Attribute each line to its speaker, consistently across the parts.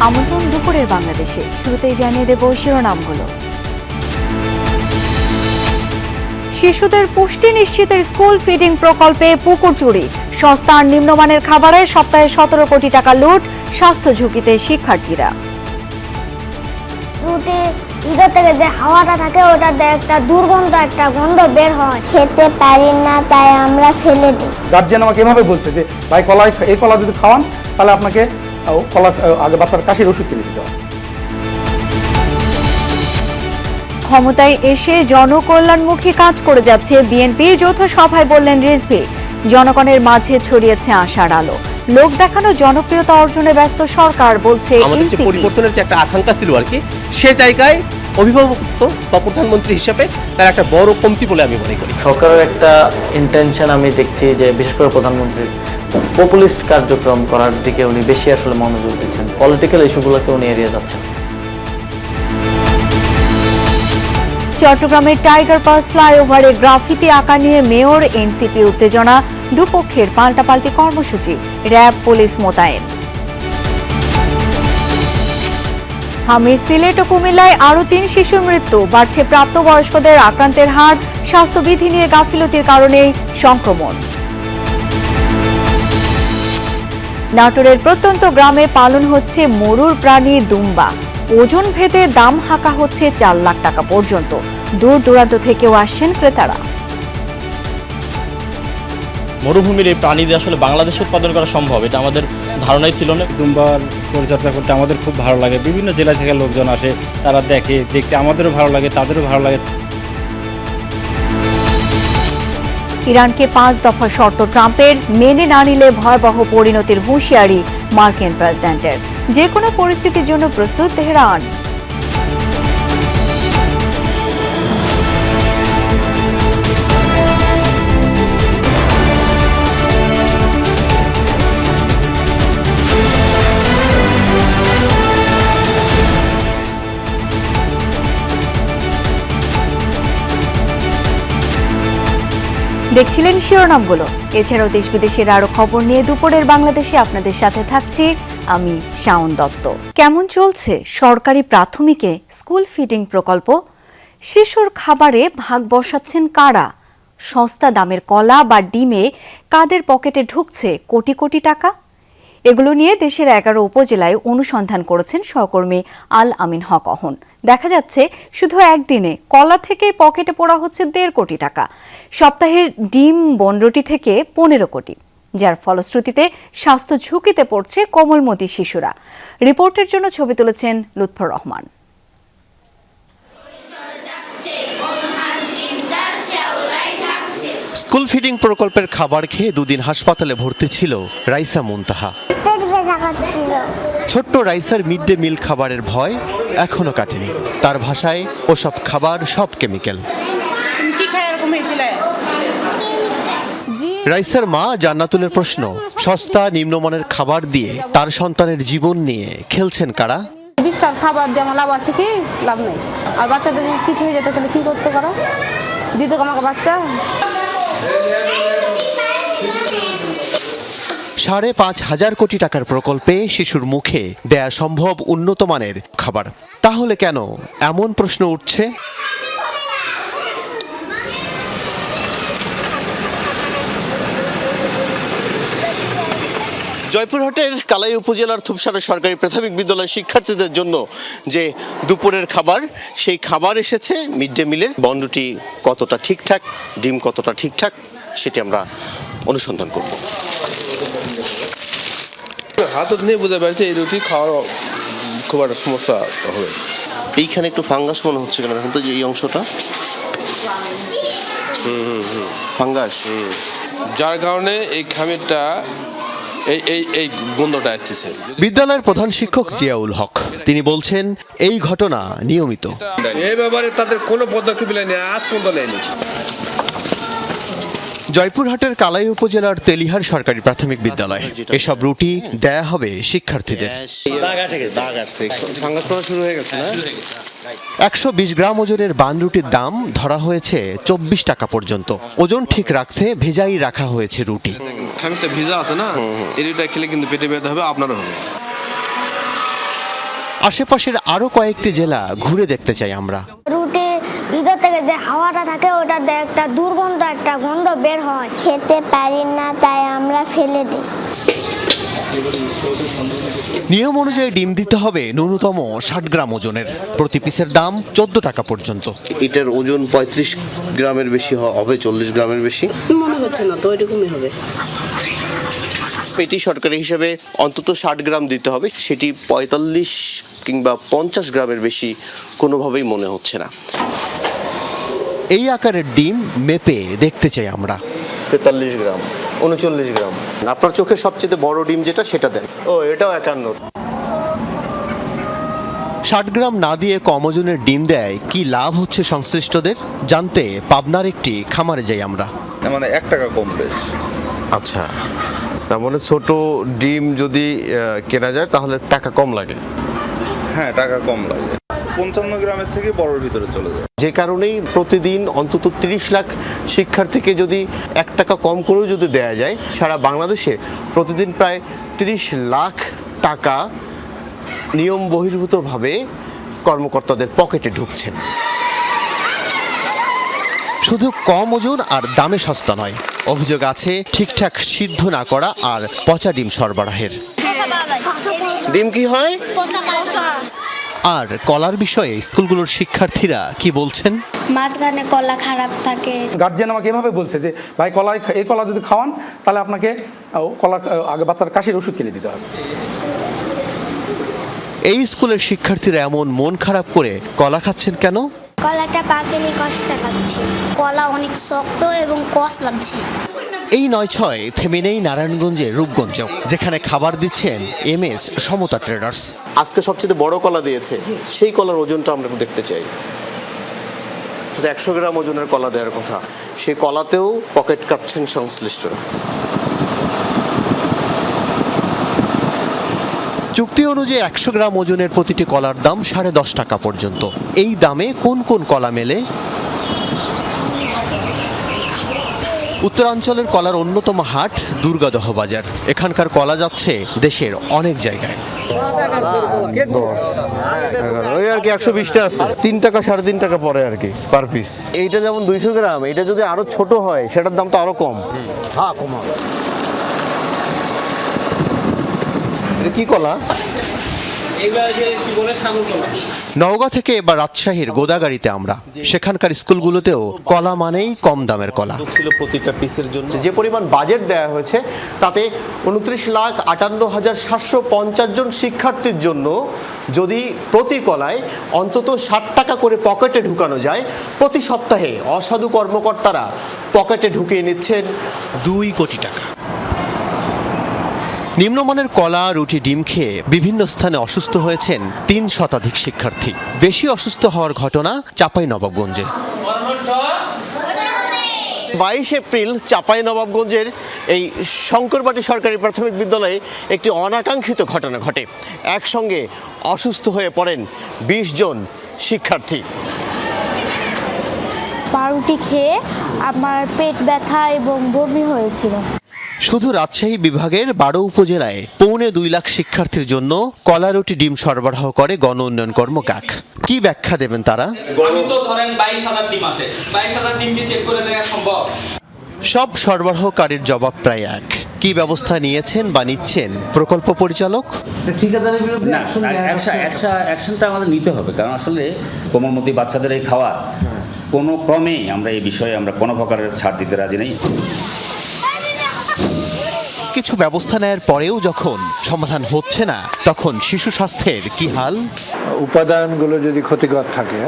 Speaker 1: আমন্ত্রণ দুপুরের বাংলাদেশে। শুরুতেই জানিয়ে দেব শিরোনামগুলো। শিশুদের পুষ্টি নিশ্চিতের স্কুল ফিডিং প্রকল্পে পুকুর চুরি, সস্তা আর নিম্নমানের খাবারে সপ্তাহে 17 কোটি টাকা লুট, স্বাস্থ্য ঝুঁকিতে শিক্ষার্থীরা।
Speaker 2: ভিতর থেকে যে হাওয়াটা থাকে ওটাতে একটা দুর্গন্ধ, একটা গন্ধ বের হয়, খেতে পারি না, তাই আমরা ফেলে দিই।
Speaker 3: গার্জিয়ান আমাকে এভাবে বলছে যে ভাই এই কলা যদি খাওয়ান তাহলে আপনাকে কলা আগে বাচ্চার কাশির ওষুধ কিনে দিতে হবে।
Speaker 1: ক্ষমতায় এসে জনকল্যাণমুখী কাজ করে যাচ্ছে বিএনপি, যৌথ সভায় বললেন রিজভী। জনগণের মাঝে ছড়িয়েছে আশার আলো, লোক দেখানো জনপ্রিয়তা অর্জনে ব্যস্ত সরকার, বলছে
Speaker 4: আমাদের যে পরিবর্তনের যে একটা আকাঙ্ক্ষা ছিল আর কি, সে জায়গায় অভিভাবকত্ব বা প্রধানমন্ত্রী হিসেবে তার একটা বড় কমতি বলে আমি মনে করি।
Speaker 5: সরকারের একটা ইন্টেনশন আমি দেখছি যে বিশেষ করে প্রধানমন্ত্রীর পপুলিস্ট কার্যক্রম করার দিকে উনি বেশি আসলে মনোযোগ দিচ্ছেন, পলিটিক্যাল ইস্যুগুলোকে উনি এড়িয়ে যাচ্ছেন।
Speaker 1: চট্টগ্রামের টাইগার পাস ফ্লাইওভারে গ্রাফিতি আঁকা নিয়ে মেয়র, এনসিপি উত্তেজনা, দুপক্ষের পাল্টাপাল্টি কর্মসূচি, র্যাব পুলিশ মোতায়েন। হামিদ, সিলেট ও কুমিল্লায় আরও 3 শিশুর মৃত্যু, বাড়ছে প্রাপ্তবয়স্কদের আক্রান্তের হার, স্বাস্থ্যবিধি নিয়ে গাফিলতির কারণেই সংক্রমণ। নাটোরের প্রত্যন্ত গ্রামে পালন হচ্ছে মরুর প্রাণী দুম্বা, ওজন ভেদে দাম হাঁকা হচ্ছে 4 লাখ টাকা পর্যন্ত, দূর দূরান্ত থেকেও আসছেন ক্রেতারা।
Speaker 6: মরুভূমির এই প্রাণী যে আসলে বাংলাদেশে উৎপাদন করা সম্ভব এটা আমাদের ধারণাই ছিল না।
Speaker 7: দুম্বার পরিচর্যা করতে আমাদের খুব ভালো লাগে, বিভিন্ন জেলা থেকে লোকজন আসে, তারা দেখতে আমাদেরও ভালো লাগে, তাদেরও ভালো লাগে।
Speaker 1: ইরানকে 5 দফা শর্ত ট্রাম্পের, মেনে না নিলে ভয়াবহ পরিণতির হুঁশিয়ারি মার্কিন প্রেসিডেন্টের, যে কোনো পরিস্থিতির জন্য প্রস্তুত তেহরান। দেখছিলেন শিরোনামগুলো। এছাড়াও দেশ বিদেশের আরো খবর নিয়ে দুপুরের বাংলাদেশে আপনাদের সাথে থাকছি আমি শাওন দত্ত। কেমন চলছে সরকারি প্রাথমিকে স্কুল ফিডিং প্রকল্প? শিশুর খাবারে ভাগ বসাচ্ছেন কারা? সস্তা দামের কলা বা ডিমে কাদের পকেটে ঢুকছে কোটি কোটি টাকা? এগুলো নিয়ে দেশের 11 উপজেলায় অনুসন্ধান করেছেন সহকর্মী আল আমিন হক অহন। দেখা যাচ্ছে শুধু একদিনে কলা থেকে পকেটে পড়া হচ্ছে 1.5 কোটি টাকা, সপ্তাহের ডিম বনরটি থেকে 15 কোটি, যার ফলশ্রুতিতে স্বাস্থ্য ঝুঁকিতে পড়ছে কোমলমতি শিশুরা। রিপোর্টের জন্য ছবি তুলেছেন লুৎফর রহমান।
Speaker 4: স্কুল ফিডিং প্রকল্পের খাবার খেয়ে 2 দিন হাসপাতালে ভর্তি ছিল রাইসা মুনতাহা। ছোট্ট রাইসার মিড ডে মিল খাবারের ভয় এখনো কাটেনি। তার ভাষায় ওসব খাবার সব কেমিক্যাল। রাইসার মা জান্নাতুলের প্রশ্ন, সস্তা নিম্নমানের খাবার দিয়ে তার সন্তানের জীবন নিয়ে খেলছেন কারা?
Speaker 8: 20 টাকা খাবার দিয়ে আমার লাভ আছে কি? লাভ নেই। আর বাচ্চাদের কিছু হয়ে যেতে তাহলে কি করতে পারো? দিতে আমাকে বাচ্চা
Speaker 4: 5,500 কোটি টাকার প্রকল্পে শিশুর মুখে দেয়া সম্ভব উন্নত মানের খাবার। তাহলে কেন এমন প্রশ্ন উঠছে? জয়পুরহাটের কালাই উপজেলার থুপসারা সরকারি প্রাথমিক বিদ্যালয়ের শিক্ষার্থীদের জন্য যে দুপুরের খাবার, সেই খাবার এসেছে মিড ডে মিলের। বনরুটি কতটা ঠিকঠাক, ডিম কতটা ঠিকঠাক, সেটি আমরা অনুসন্ধান করব।
Speaker 9: হাতত নিয়ে বুঝতে পারছি এই রুটি খাওয়ার খুব একটা সমস্যা হবে।
Speaker 4: এইখানে একটু ফাঙ্গাস মনে হচ্ছে কেন এখন, তো যে এই অংশটা ফাঙ্গাস,
Speaker 9: যার কারণে এই খামিরটা এই গন্ধটা আসতেছে।
Speaker 4: বিদ্যালয়ের প্রধান শিক্ষক জিয়াউল হক তিনি বলছেন এই ঘটনা নিয়মিত।
Speaker 9: এই ব্যাপারে তাদের কোনো পদক্ষেপ নেয়নি, আজ পর্যন্ত নেয়নি।
Speaker 4: জয়পুরহাটের কালাই উপজেলার তেলিহার সরকারি প্রাথমিক বিদ্যালয় এসব রুটি দেয়া হবে শিক্ষার্থীদের। 120 গ্রাম ওজনের বান রুটির দাম ধরা হয়েছে 24 টাকা পর্যন্ত। ওজন ঠিক রাখতে ভেজাই রাখা হয়েছে রুটি।
Speaker 9: খামিরটা ভিজা আছে না, এই রুটিটা খেলে কিন্তু পেটে ব্যথা হবে, আপনারও হবে।
Speaker 4: আশেপাশের আরও কয়েকটি জেলা ঘুরে দেখতে চাই আমরা।
Speaker 2: রুটি ভিতর থেকে যে হাওয়াটা থাকে ওটা দিয়ে একটা দুর্গন্ধ একটা গন্ধ বের হয়, খেতে পারি না তাই আমরা ফেলে দিই।
Speaker 4: নিয়ম অনুযায়ী ডিম দিতে হবে ন্যূনতম 60 গ্রাম ওজনের, প্রতি পিসের দাম 14 টাকা পর্যন্ত। এটার ওজন 35 গ্রামের বেশি হবে, 40 গ্রামের বেশি
Speaker 10: মনে হচ্ছে না তো, এরকমই হবে।
Speaker 4: এটি সরকারি হিসেবে অন্তত 60 গ্রাম দিতে হবে, সেটি 45 কিংবা 50 গ্রামের বেশি কোনোভাবেই মনে হচ্ছে না। এই আকারের ডিম মেপে দেখতে চাই আমরা। 43 গ্রাম, 39 গ্রাম। আপনার চোখে সবচেয়ে বড় ডিম যেটা সেটা দেন। ও, এটাও 51। 60 গ্রাম না দিয়ে কম ওজনের ডিম দেয় কি লাভ হচ্ছে সংশ্লিষ্টদের জানতে পাবনার একটি খামারে যাই আমরা।
Speaker 11: মানে 1 টাকা কম বেশ।
Speaker 4: আচ্ছা, তার মানে ছোট ডিম যদি কেনা যায় তাহলে টাকা কম লাগে?
Speaker 11: হ্যাঁ, টাকা কম লাগে, 55 গ্রামের থেকে বড়র ভিতরে চলে যায়।
Speaker 4: যে কারণেই প্রতিদিন অন্তত 30 লাখ শিক্ষার্থীকে যদি 1 টাকা কম করেও যদি দেয়া যায়, সারা বাংলাদেশে প্রতিদিন প্রায় 30 লাখ টাকা নিয়ম বহির্ভূতভাবে কর্মকর্তাদের পকেটে ঢুকছে। শুধু কম ওজন আর দামে সস্তা নয়, অভিযোগ আছে ঠিকঠাক সিদ্ধ না করা আর পচা ডিম সরবরাহের। ডিম কি হয়? আর কলার বিষয়ে স্কুলগুলোর শিক্ষার্থীরা কি বলছেন?
Speaker 2: মাঝখানে কলা খারাপ থাকে।
Speaker 3: গার্জিয়ান আমাকে এভাবে বলছে যে ভাই এই কলা যদি খাওয়ান তাহলে আপনাকে কলা আগে বাচ্চার কাশির ওষুধ কিনে দিতে হবে।
Speaker 4: এই স্কুলের শিক্ষার্থীরা এমন মন খারাপ করে কলা খাচ্ছেন কেন?
Speaker 2: কলাটা পাকেনি, কষ্ট লাগছে। কলা অনেক শক্ত এবং কষ লাগছে।
Speaker 4: এই 9-6 থেমে নেই নারায়ণগঞ্জের রূপগঞ্জেও, যেখানে খাবার দিচ্ছেন MS সমতা ট্রেডার্স। আজকে সবচেয়ে বড় কলা দিয়েছে, সেই কলার ওজনটা আমরা দেখতে চাই। 100 গ্রাম ওজনের কলা দেওয়ার কথা, সেই কলাতেও পকেট কাটছেন সংশ্লিষ্টরা। চুক্তি অনুযায়ী 100 গ্রাম ওজনের প্রতিটি কলার দাম 10.5 টাকা পর্যন্ত। এই দামে কোন কোন কলা মেলে? উত্তরাঞ্চলের কলার অন্যতম হাট দুর্গাদহ বাজার। এখানকার কলা যাচ্ছে দেশের অনেক জায়গায়। ওই আর কি 120টা আছে, 3 টাকা 3.5 টাকা পরে আর কি পার পিস। এইটা যেমন 200 গ্রাম, এটা যদি আরো ছোট হয় সেটার দাম তো আরো কম। হ্যাঁ, কম হবে। এটা কি কলা? নওগাঁ থেকে এবার রাজশাহীর গোদাগাড়িতে আমরা। সেখানকার স্কুলগুলোতেও কলা মানেই কম দামের কলা ছিল প্রতিটা পিসের জন্য। যে পরিমাণ বাজেট দেওয়া হয়েছে তাতে 29,58,750 জন শিক্ষার্থীর জন্য যদি প্রতি কলায় অন্তত 60 টাকা করে পকেটে ঢুকানো যায়, প্রতি সপ্তাহে অসাধু কর্মকর্তারা পকেটে ঢুকিয়ে নিচ্ছেন 2 কোটি টাকা। নিম্নমানের কলা, রুটি, ডিম খেয়ে বিভিন্ন স্থানে অসুস্থ হয়েছেন 3 শতাধিক শিক্ষার্থী। বেশি অসুস্থ হওয়ার ঘটনা চাঁপাইনবাবগঞ্জে। 22 এপ্রিল চাঁপাইনবাবগঞ্জের এই শঙ্করবাটি সরকারি প্রাথমিক বিদ্যালয়ে একটি অনাকাঙ্ক্ষিত ঘটনা ঘটে। একসঙ্গে অসুস্থ হয়ে পড়েন 20 জন শিক্ষার্থী।
Speaker 2: পাউরুটি খেয়ে আমার পেট ব্যথা এবং বমি হয়েছিল।
Speaker 4: শুধু রাজশাহী বিভাগের 12 উপজেলায় 2.25 লাখ শিক্ষার্থীর জন্য কলা, রুটি, ডিম সরবরাহ করে গণ উন্নয়ন কর্ম কাক। কি ব্যাখ্যা দেবেন তারা? সব সরবরাহকারীর জবাব প্রায় এক। কি ব্যবস্থা নিয়েছেন বা নিচ্ছেন প্রকল্প পরিচালক?
Speaker 12: অ্যাকশনটা আমাদের নিতে হবে, কারণ আসলে কোমলমতি বাচ্চাদের এই খাওয়ার কোনো ক্রমেই আমরা এই বিষয়ে আমরা কোনো প্রকারের ছাড় দিতে রাজি নেই।
Speaker 4: কিছু ব্যবস্থা নেয়ার পরেও যখন সমাধান হচ্ছে না, তখন শিশু স্বাস্থ্যের কি হাল?
Speaker 13: উপাদানগুলো যদি ক্ষতিকর থাকে,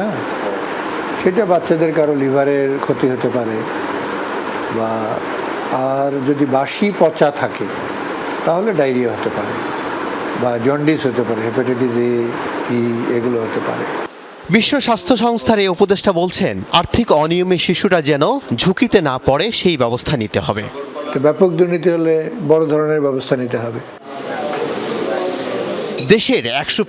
Speaker 13: সেটা বাচ্চাদের কারো লিভারের ক্ষতি হতে পারে, বা আর যদি বাসি পচা থাকে তাহলে ডায়রিয়া হতে পারে, বা জন্ডিস হতে পারে, হেপাটাইটিস E এগুলো হতে পারে।
Speaker 4: বিশ্ব স্বাস্থ্য সংস্থার এই উপদেষ্টা বলছেন, আর্থিক অনিয়মে শিশুরা যেন ঝুঁকিতে না পড়ে সেই ব্যবস্থা নিতে হবে।
Speaker 13: ব্যাপক দুর্নীতি হলে বড় ধরনের ব্যবস্থা নিতে হবে।
Speaker 4: দেশের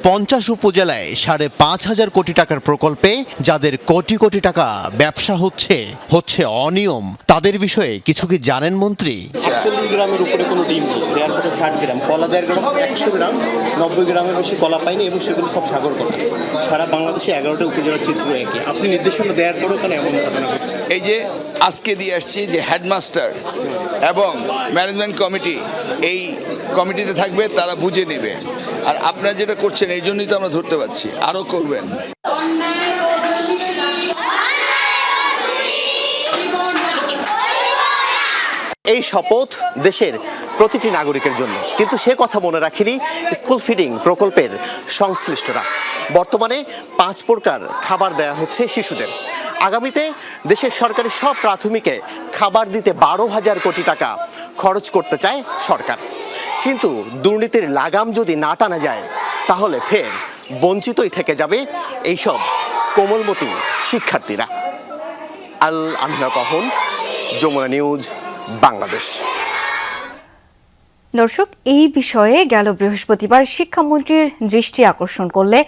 Speaker 4: ১৫০ উপজেলায় ৫,৫০০ কোটি টাকার প্রকল্পে যাদের কোটি কোটি টাকা ব্যবসা হচ্ছে অনিয়ম, তাদের বিষয়ে কিছু কি জানেন মন্ত্রী? ৪১ গ্রামের উপরে কোনো ডিম নেই, দেওয়ার কথা ৬০ গ্রাম, কলা দেওয়ার গ্রাম ১০০ গ্রাম, ৯০ গ্রামের বেশি কলা পাইনি এবং সেগুলো সব সাগর কলা। সারা বাংলাদেশে ১১টা উপজেলার চিত্র একই। আপনি নির্দেশনা দেওয়ার পরেও কেন এমন ঘটনা ঘটছে?
Speaker 14: এই যে আজকে দিয়ে আসছি যে হেডমাস্টার এবং ম্যানেজমেন্ট কমিটি এই কমিটিতে থাকবে, তারা বুঝে নেবে। আর আপনারা যেটা করছেন এই জন্যই তো আমরা ধরতে পারছি, আরও করবেন।
Speaker 4: এই শপথ দেশের প্রতিটি নাগরিকের জন্য, কিন্তু সে কথা মনে রাখেনি স্কুল ফিডিং প্রকল্পের সংশ্লিষ্টরা। বর্তমানে 5 প্রকার খাবার দেয়া হচ্ছে শিশুদের। আগামীতে দেশের সরকারি সব প্রাথমিকে খাবার দিতে 12,000 কোটি টাকা খরচ করতে চায় সরকার। কিন্তু দুর্নীতির লাগাম যদি না টানা যায়, তাহলে ফের বঞ্চিতই থেকে যাবে এইসব কোমলমতি শিক্ষার্থীরা। আল আমিনা কহন, যমুনা নিউজ, বাংলাদেশ।
Speaker 1: দর্শক, এই বিষয়ে গেল বৃহস্পতিবার শিক্ষামন্ত্রীর দৃষ্টি আকর্ষণ করলে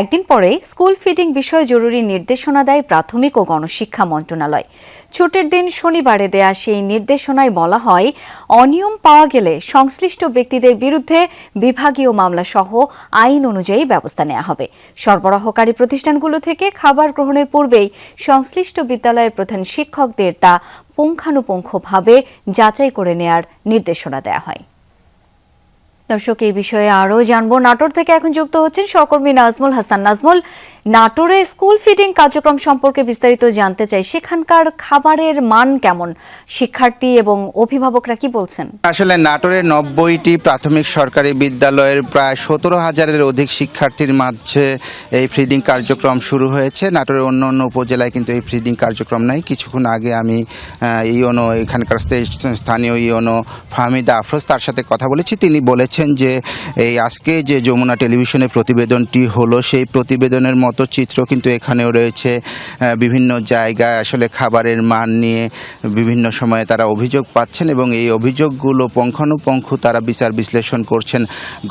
Speaker 1: একদিন পরে স্কুল ফিডিং বিষয়ে জরুরি নির্দেশনা দেয় প্রাথমিক ও গণশিক্ষা মন্ত্রণালয়। ছুটির দিন শনিবারে দেয়া সেই নির্দেশনায় বলা হয়, অনিয়ম পাওয়া গেলে সংশ্লিষ্ট ব্যক্তিদের বিরুদ্ধে বিভাগীয় মামলা সহ আইন অনুযায়ী ব্যবস্থা নেওয়া হবে। সরবরাহকারী প্রতিষ্ঠানগুলো থেকে খাবার গ্রহণের পূর্বেই সংশ্লিষ্ট বিদ্যালয়ের প্রধান শিক্ষকদের তা পুঙ্খানুপুঙ্খভাবে যাচাই করে নেয়ার নির্দেশনা দেওয়া হয়। দর্শক, এই বিষয়ে আরও জানবো। নাটোর থেকে এখন যুক্ত হচ্ছেন সহকর্মী নাজমুল হাসান। নাজমুল, নাটোরে স্কুল ফিডিং কার্যক্রম সম্পর্কে বিস্তারিত জানতে চাই। সেখানকার খাবারের মান কেমন? শিক্ষার্থী এবং অভিভাবকরা কি বলছেন?
Speaker 15: আসলে নাটোরে 90টি প্রাথমিক সরকারি বিদ্যালয়ের প্রায় 17,000-এর অধিক শিক্ষার্থীর মাঝে এই ফিডিং কার্যক্রম শুরু হয়েছে। নাটোরের অন্য অন্য উপজেলায় কিন্তু এই ফিডিং কার্যক্রম নাই। কিছুক্ষণ আগে আমি ইওনো, এখানকার স্থানীয় ইওনো ফাহমিদা আফরোজ, তার সাথে কথা বলেছি। তিনি বলেছেন যে এই আজকে যে যমুনা টেলিভিশনে প্রতিবেদনটি হলো, সেই প্রতিবেদনের মতো চিত্র কিন্তু এখানেও রয়েছে। বিভিন্ন জায়গায় আসলে খাবারের মান নিয়ে বিভিন্ন সময়ে তারা অভিযোগ পাচ্ছেন এবং এই অভিযোগগুলো পুঙ্খানুপুঙ্খ তারা বিচার বিশ্লেষণ করছেন।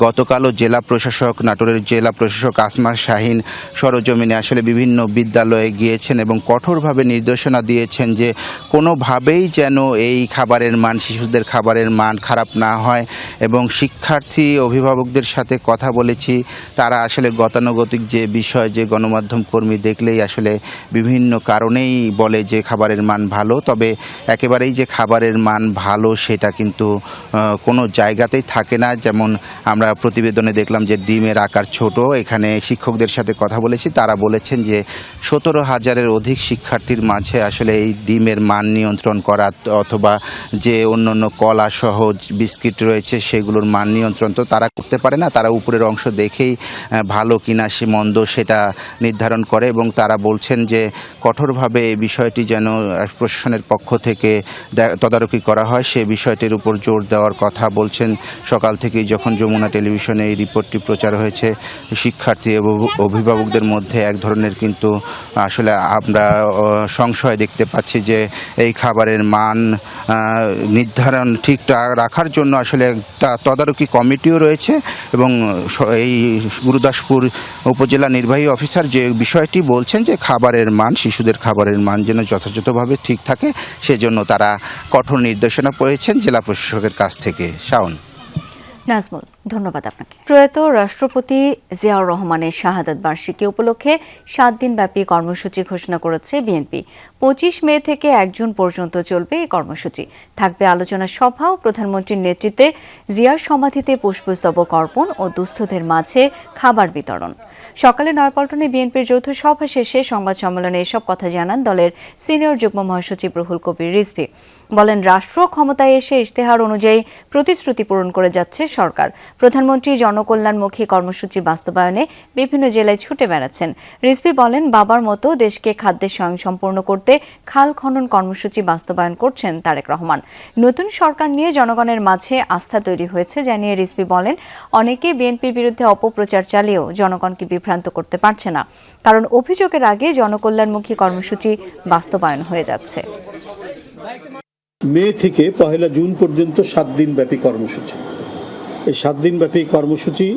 Speaker 15: গতকালও জেলা প্রশাসক, নাটোরের জেলা প্রশাসক আসমা শাহিন সরজমিনে আসলে বিভিন্ন বিদ্যালয়ে গিয়েছেন এবং কঠোরভাবে নির্দেশনা দিয়েছেন যে কোনোভাবেই যেন এই খাবারের মান, শিশুদের খাবারের মান খারাপ না হয়। এবং শিক্ষার্থী অভিভাবকদের সাথে কথা বলেছি, তারা আসলে গতানুগতিক যে বিষয়, যে গণমাধ্যম কর্মী দেখলেই আসলে বিভিন্ন কারণেই বলে যে খাবারের মান ভালো, তবে একেবারেই যে খাবারের মান ভালো সেটা কিন্তু কোনো জায়গাতেই থাকে না। যেমন আমরা প্রতিবেদনে দেখলাম যে ডিমের আকার ছোট। এখানে শিক্ষকদের সাথে কথা বলেছি, তারা বলেছেন যে 17,000-এর অধিক শিক্ষার্থীর মাঝে আসলে এই ডিমের মান নিয়ন্ত্রণ করা অথবা যে অন্য অন্য কলা সহ বিস্কিট রয়েছে সেগুলোর মান নিয়ন্ত্রণ তো তারা করতে পারে না। তারা উপরের অংশ দেখেই ভালো কিনা সে মন্দ সেটা নির্ধারণ করে এবং তারা বলছেন যে কঠোরভাবে এই বিষয়টি যেন প্রশাসনের পক্ষ থেকে তদারকি করা হয়, সে বিষয়টির উপর জোর দেওয়ার কথা বলছেন। সকাল থেকেই যখন যমুনা টেলিভিশনে এই রিপোর্টটি প্রচার হয়েছে, শিক্ষার্থী এবং অভিভাবকদের মধ্যে এক ধরনের কিন্তু আসলে আমরা সংশয় দেখতে পাচ্ছি যে এই খাবারের মান নির্ধারণ ঠিকঠাক রাখার জন্য আসলে একটা তদারকি কমিটিও রয়েছে এবং এই গুরুদাসপুর উপজেলা নির্বাহী অফিসার যে বিষয়টি বলছেন যে খাবারের মান, শিশুদের খাবারের মান যেন যথাযথভাবে ঠিক থাকে, সেজন্য তারা কঠোর নির্দেশনা পেয়েছেন জেলা প্রশাসকের কাছ থেকে। শাওন।
Speaker 1: নাজমুল, ধন্যবাদ আপনাকে। প্রয়াত রাষ্ট্রপতি জিয়াউর রহমানের শাহাদাত বার্ষিকী উপলক্ষে 7 দিনব্যাপী কর্মসূচি ঘোষণা করেছে বিএনপি। 25 মে থেকে 1 জুন পর্যন্ত চলবে এই কর্মসূচি। থাকবে আলোচনা সভা ও প্রধানমন্ত্রীর নেতৃত্বে জিয়ার সমাধিতে পুষ্পস্তবক অর্পণ ও দুস্থদের মাঝে খাবার বিতরণ। সকালে নয়াপল্টনে বিএনপির যৌথ সভা শেষে সংবাদ সম্মেলনে এসব কথা জানান দলের সিনিয়র যুগ্ম মহাসচিব রুহুল কবির রিজভী। বলেন, রাষ্ট্র ক্ষমতায় এসে ইশতেহার অনুযায়ী প্রতিশ্রুতি পূরণ করে যাচ্ছে সরকার। প্রধানমন্ত্রী জনকল্যাণমুখী কর্মসূচি বাস্তবায়নে বিভিন্ন জেলায় ছুটে বেড়াচ্ছেন। রিজভী বলেন, বাবার মতো দেশকে খাদ্যে স্বয়ংসম্পূর্ণ করতে খাল খনন কর্মসূচি বাস্তবায়ন করছেন তারেক রহমান। নতুন সরকার নিয়ে জনগণের মাঝে আস্থা তৈরি হয়েছে জানিয়ে রিজভী বলেন, অনেকে বিএনপির বিরুদ্ধে অপপ্রচার চালিয়েও জনগণকে বিভ্রান্ত করতে পারছে না, কারণ অভিযোগের আগে জনকল্যাণমুখী কর্মসূচি বাস্তবায়ন হয়ে যাচ্ছে।
Speaker 16: মে থেকে 1 জুন পর্যন্ত 7 দিনব্যাপী কর্মসূচি। এই 7 দিনব্যাপী কর্মসূচি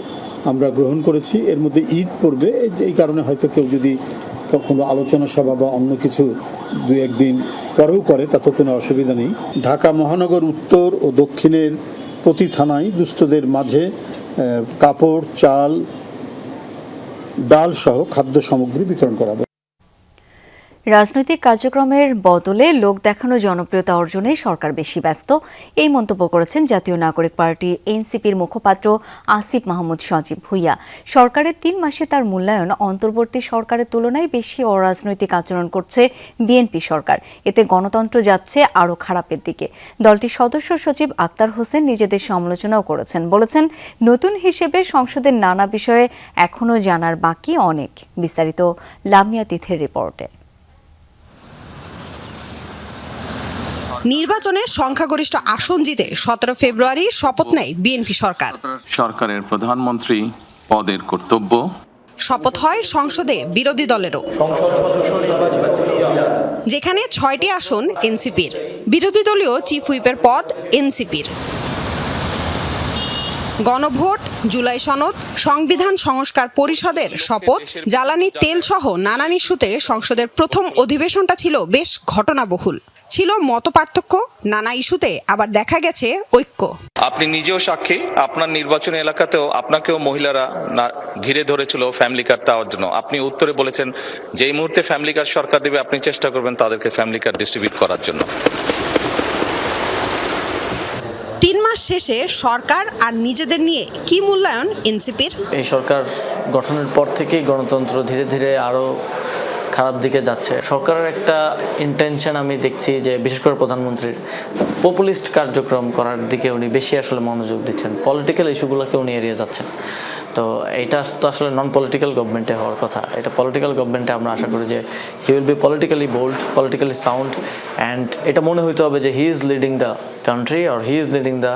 Speaker 16: আমরা গ্রহণ করেছি। এর মধ্যে ঈদ পড়বে, এই কারণে হয়তো কেউ যদি কোনো আলোচনা সভা বা অন্য কিছু 2-1 দিন পরেও করে তাতে কোনো অসুবিধা নেই। ঢাকা মহানগর উত্তর ও দক্ষিণের প্রতি থানায় দুস্থদের মাঝে কাপড়, চাল, ডাল সহ খাদ্য সামগ্রী বিতরণ করা হবে।
Speaker 1: রাজনৈতিক কার্যক্রমের বদলে লোক দেখানো জনপ্রিয়তা অর্জনে সরকার বেশি ব্যস্ত, এই মন্তব্য করেছেন জাতীয় নাগরিক পার্টি এনসিপির মুখপাত্র আসিফ মাহমুদ সজীব ভুইয়া। সরকারের 3 মাসে তার মূল্যায়ন অন্তর্বর্তী সরকারের তুলনায় বেশি অরাজনৈতিক আচরণ করছে বিএনপি সরকার। এতে গণতন্ত্র যাচ্ছে আরও খারাপের দিকে। দলটির সদস্য সচিব আক্তার হোসেন নিজেদের সমালোচনাও করেছেন, বলেছেন নতুন হিসেবে সংসদের নানা বিষয়ে এখনও জানার বাকি অনেক। বিস্তারিত লামিয়া তিথির রিপোর্টে।
Speaker 17: নির্বাচনে সংখ্যাগরিষ্ঠ আসন জিতে 17 ফেব্রুয়ারি শপথ নেয় বিএনপি সরকার।
Speaker 18: সরকারের প্রধানমন্ত্রী পদের কর্তব্য
Speaker 17: শপথ হয় সংসদে বিরোধী দলেরও, যেখানে 6টি আসন এনসিপির। বিরোধী দলীয় চিফ হুইপের পদ এনসিপির। গণভোট, জুলাই সনদ, সংবিধান সংস্কার পরিষদের শপথ, জ্বালানি তেল সহ নানান ইস্যুতে সংসদের প্রথম অধিবেশনটা ছিল বেশ ঘটনাবহুল। ছিল মতপার্থক্য, নানা ইস্যুতে আবার দেখা গেছে ঐক্য।
Speaker 11: আপনি নিজেও সাক্ষী, আপনার নির্বাচনী এলাকাতেও আপনাকেও মহিলারা ঘিরে ধরেছিল ফ্যামিলি কার্ড দেওয়ার জন্য। আপনি উত্তরে বলেছেন যে এই মুহূর্তে ফ্যামিলি কার্ড সরকার দেবে, আপনি চেষ্টা করবেন তাদেরকে ফ্যামিলি কার্ড ডিস্ট্রিবিউট করার জন্য।
Speaker 17: 3 মাস শেষে সরকার আর নিজেদের নিয়ে কি মূল্যায়ন এনসিপির?
Speaker 5: এই সরকার গঠনের পর থেকেই গণতন্ত্র ধীরে ধীরে আরও খারাপ দিকে যাচ্ছে। সরকারের একটা ইন্টেনশন আমি দেখছি যে বিশেষ করে প্রধানমন্ত্রীর পপুলিস্ট কার্যক্রম করার দিকে উনি বেশি আসলে মনোযোগ দিচ্ছেন। পলিটিক্যাল ইস্যুগুলোকে উনি এড়িয়ে যাচ্ছেন। তো এইটা তো আসলে নন পলিটিক্যাল গভর্নমেন্টে হওয়ার কথা। এটা পলিটিক্যাল গভর্নমেন্টে আমরা আশা করি যে he will be politically bold, politically sound, and এটা মনে হইতে হবে যে he is leading the country or he is leading the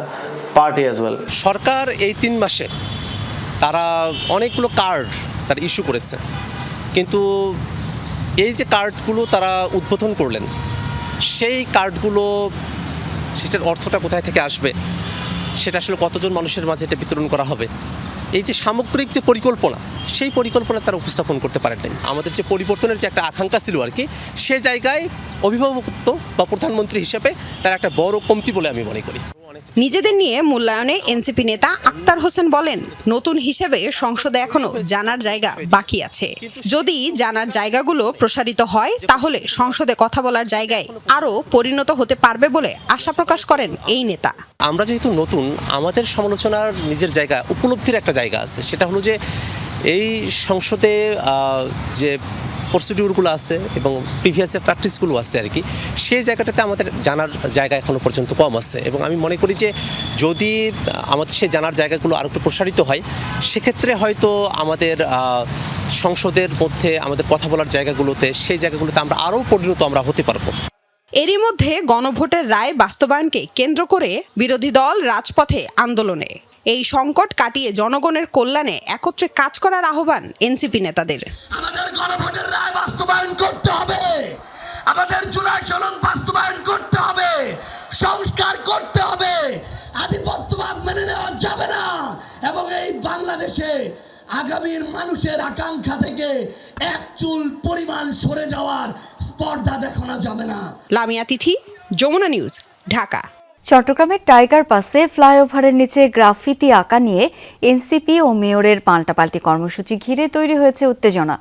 Speaker 5: party as well.
Speaker 4: সরকার এই 3 মাসে তারা অনেকগুলো কার্ড তার ইস্যু করেছে, কিন্তু এই যে কার্ডগুলো তারা উদ্বোধন করলেন, সেই কার্ডগুলো সেটার অর্থটা কোথায় থেকে আসবে, সেটা আসলে কতজন মানুষের মাঝে এটা বিতরণ করা হবে, এই যে সামগ্রিক যে পরিকল্পনা, সেই পরিকল্পনা তারা উপস্থাপন করতে পারেন নাই। আমাদের যে পরিবর্তনের যে একটা আকাঙ্ক্ষা ছিল আর কি, সে জায়গায় অভিভাবকত্ব বা প্রধানমন্ত্রী হিসেবে তার একটা বড় কমতি বলে আমি মনে করি।
Speaker 17: নিজেদের নিয়ে মূল্যায়নে এনসিপি নেতা আক্তার হোসেন বলেন, নতুন হিসেবে সংসদে এখনো জানার জায়গা বাকি আছে। যদি জানার জায়গাগুলো প্রসারিত হয় তাহলে সংসদে কথা বলার জায়গায় আরও পরিণত হতে পারবে বলে আশা প্রকাশ করেন এই নেতা।
Speaker 4: আমরা যেহেতু নতুন, আমাদের সমালোচনার নিজের জায়গা, উপলব্ধির একটা জায়গা আছে। সেটা হলো যে এই সংসদে যে প্রসিডিউরগুলো আছে এবং প্রিভিয়াস প্র্যাকটিসগুলো আছে আর কি, সেই জায়গাটাতে আমাদের জানার জায়গা এখনও পর্যন্ত কম আছে। এবং আমি মনে করি যে যদি আমাদের সেই জানার জায়গাগুলো আরও একটু প্রসারিত হয়, সেক্ষেত্রে হয়তো আমাদের সংসদের মধ্যে আমাদের কথা বলার জায়গাগুলোতে, সেই জায়গাগুলোতে আমরা আরও পরিণত আমরা হতে পারবো।
Speaker 17: এরই মধ্যে গণভোটের রায় বাস্তবায়নকে কেন্দ্র করে বিরোধী দল রাজপথে আন্দোলনে। এই সংকট কাটিয়ে জনগণের কল্যাণে একত্রে কাজ করার আহ্বান এনসিপি নেতাদের।
Speaker 19: আমাদের গণভোটের রায় বাস্তবায়ন করতে হবে, আমাদের জুলাই সনদ বাস্তবায়ন করতে হবে, সংস্কার করতে হবে। আধিপত্যবাদ মেনে নেওয়া যাবে না এবং এই বাংলাদেশে আগামীর মানুষের আকাঙ্ক্ষা থেকে এক চুল পরিমাণ সরে যাওয়ার স্পর্ধা দেখানো যাবে না।
Speaker 17: লামিয়া তিথি, যমুনা নিউজ, ঢাকা।
Speaker 1: চট্টগ্রামের টাইগার পাসে ফ্লাইওভারের নিচে গ্রাফিতি আঁকা নিয়ে এনসিপি ও মেয়রের পাল্টাপাল্টি কর্মসূচি ঘিরে তৈরি হয়েছে উত্তেজনা।